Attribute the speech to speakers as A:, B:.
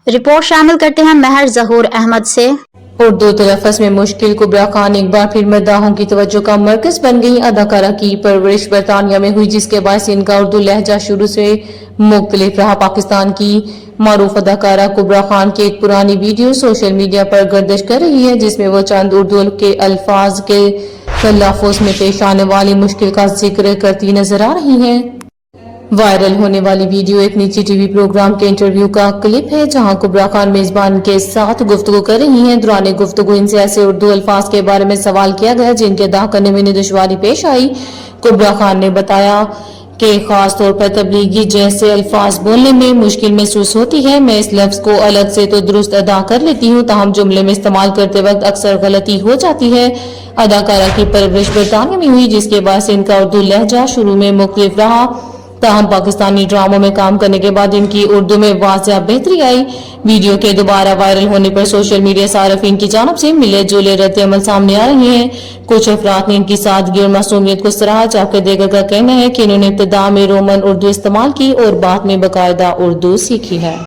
A: Report शामिल करते हैं महर ज़हूर अहमद से।
B: उर्दू तलफ़्फ़ुज़ में मुश्किल कुबरा खान एक बार फिर मद्दाहों की तवज्जो का मरकज बन गई। अदाकारा की परवरिश बरतानिया में हुई, जिसके बायस इनका उर्दू लहजा शुरू से मुख्तलिफ रहा। पाकिस्तान की मारूफ अदाकारा कुबरा खान की एक पुरानी वीडियो सोशल मीडिया पर गर्दिश कर रही है, जिसमें वो चंद उर्दू के अल्फाज के तलफ़्फ़ुज़ में पेश आने वाली मुश्किल का जिक्र करती नजर आ रही हैं। वायरल होने वाली वीडियो एक निजी टीवी प्रोग्राम के इंटरव्यू का क्लिप है, जहां कुबरा खान मेजबान के साथ गुफ्तगू कर रही हैं। दौरान गुफ्तगू इनसे ऐसे उर्दू अल्फाज के बारे में सवाल किया गया जिनके अदा करने में दुश्वारी पेश आई। कुबरा खान ने बताया कि खास तौर पर तबलीगी जैसे अल्फाज बोलने में मुश्किल महसूस होती है। मैं इस लफ्ज को अलग से तो दुरुस्त अदा कर लेती हूँ, ताहम जुमले में इस्तेमाल करते वक्त अक्सर गलती हो जाती है। अदाकारा की परवरिश बरतानिया में हुई, जिसके बाद से इनका उर्दू लहजा शुरू में मुख्तलिफ रहा, ताहम पाकिस्तानी ड्रामों में काम करने के बाद इनकी उर्दू में वाज़ह बेहतरी आई। वीडियो के दोबारा वायरल होने पर सोशल मीडिया सार्फिन की जानब से मिले जुले रद्द-ए-अमल सामने आ रहे हैं। कुछ अफराद ने इनकी सादगी और मासूमियत को सराहा, जबकि दीगर का कहना है कि इन्होंने इब्तिदा में रोमन उर्दू इस्तेमाल की और बाद में बाकायदा उर्दू सीखी है।